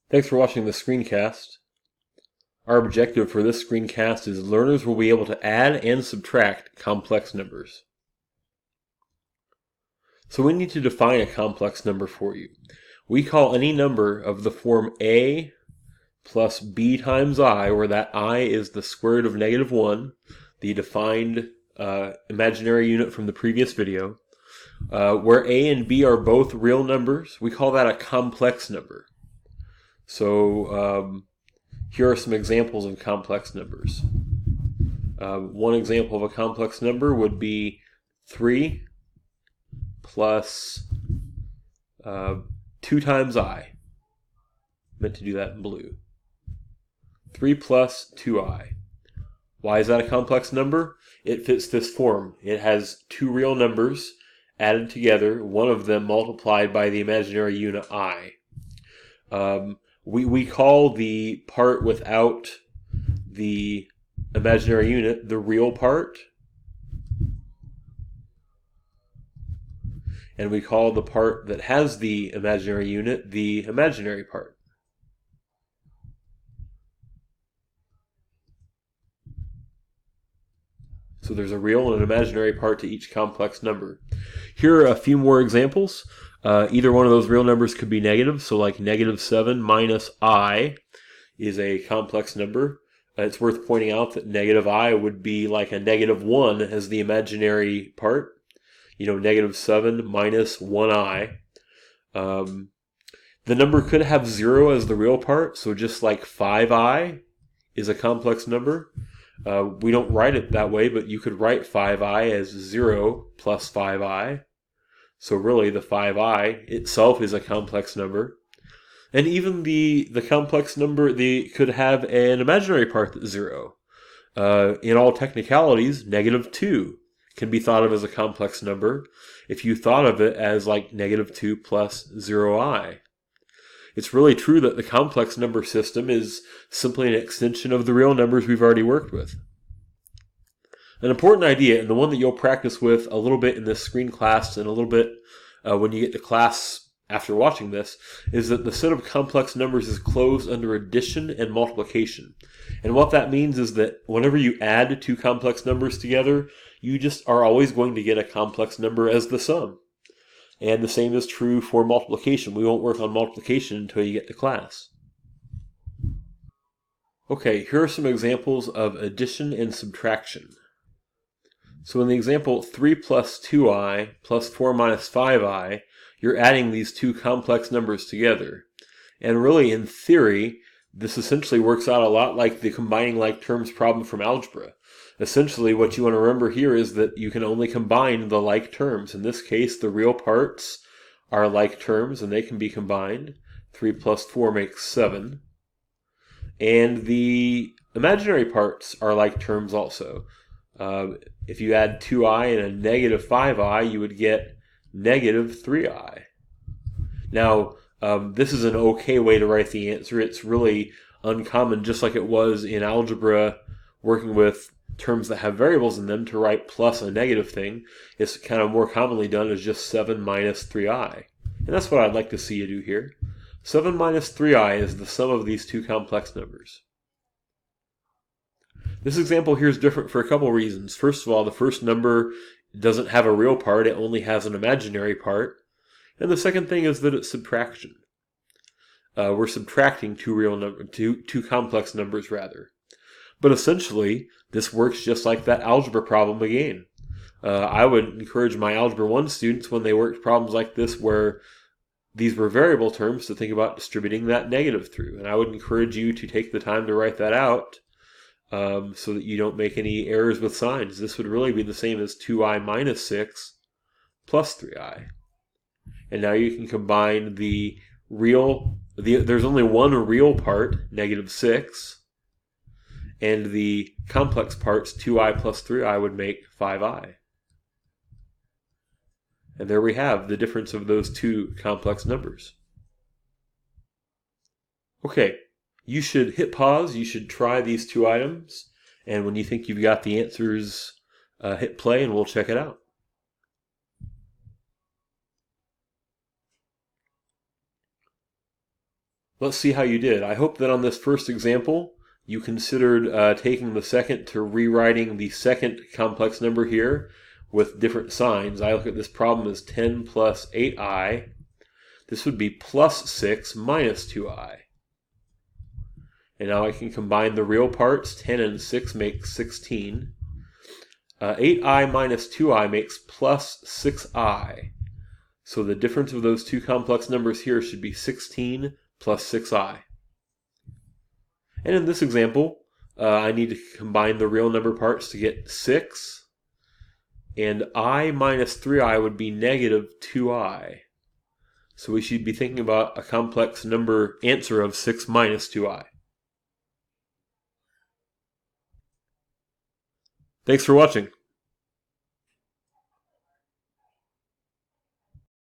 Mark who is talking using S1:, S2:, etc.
S1: Thanks for watching the screencast. Our objective for this screencast is learners will be able to add and subtract complex numbers. So we need to define a complex number for you. We call any number of the form a plus b times I, where that I is the square root of -1, the defined imaginary unit from the previous video. Where a and b are both real numbers, we call that a complex number. So here are some examples of complex numbers. One example of a complex number would be 3 plus 2 times I. Meant to do that in blue. 3 plus 2I. Why is that a complex number? It fits this form. It has two real numbers added together, one of them multiplied by the imaginary unit I. We call the part without the imaginary unit the real part, and we call the part that has the imaginary unit the imaginary part. So there's a real and an imaginary part to each complex number. Here are a few more examples. Either one of those real numbers could be negative, so like -7 minus I is a complex number. It's worth pointing out that -I would be like a -1 as the imaginary part. -7 minus 1I. The number could have 0 as the real part, so just like 5I is a complex number. We don't write it that way, but you could write 5I as 0 plus 5I. So really the 5I itself is a complex number. And even the complex number could have an imaginary part that's 0. In all technicalities, -2 can be thought of as a complex number if you thought of it as like -2 plus 0I. It's really true that the complex number system is simply an extension of the real numbers we've already worked with. An important idea, and the one that you'll practice with a little bit in this screen class and a little bit when you get to class after watching this, is that the set of complex numbers is closed under addition and multiplication. And what that means is that whenever you add two complex numbers together, you just are always going to get a complex number as the sum. And the same is true for multiplication. We won't work on multiplication until you get to class. Okay, here are some examples of addition and subtraction. So in the example 3 plus 2I plus 4 minus 5I, you're adding these two complex numbers together. And really, in theory, this essentially works out a lot like the combining like terms problem from algebra. Essentially, what you want to remember here is that you can only combine the like terms. In this case, the real parts are like terms, and they can be combined. 3 plus 4 makes 7. And the imaginary parts are like terms also. If you add 2I and a -5I, you would get -3I. Now, this is an okay way to write the answer. It's really uncommon, just like it was in algebra, working with terms that have variables in them, to write plus a negative thing. It's kind of more commonly done as just 7 minus 3I. And that's what I'd like to see you do here. 7 minus 3I is the sum of these two complex numbers. This example here is different for a couple reasons. First of all, the first number doesn't have a real part, it only has an imaginary part. And the second thing is that it's subtraction. We're subtracting two complex numbers rather. But essentially, this works just like that algebra problem again. I would encourage my Algebra 1 students, when they worked problems like this where these were variable terms, to think about distributing that negative through. And I would encourage you to take the time to write that out so that you don't make any errors with signs. This would really be the same as 2I minus 6 plus 3I. And now you can combine the real, there's only one real part, -6, and the complex parts, 2I plus 3I, would make 5I. And there we have the difference of those two complex numbers. Okay, you should hit pause, you should try these two items, and when you think you've got the answers, hit play and we'll check it out. Let's see how you did. I hope that on this first example, you considered taking the second to rewriting the second complex number here with different signs. I look at this problem as 10 plus 8i. This would be plus 6 minus 2i. And now I can combine the real parts. 10 and 6 make 16. 8i minus 2i makes plus 6i. So the difference of those two complex numbers here should be 16 plus 6i. And in this example, I need to combine the real number parts to get 6. And I minus 3i would be negative 2i. So we should be thinking about a complex number answer of 6 minus 2i. Thanks for watching.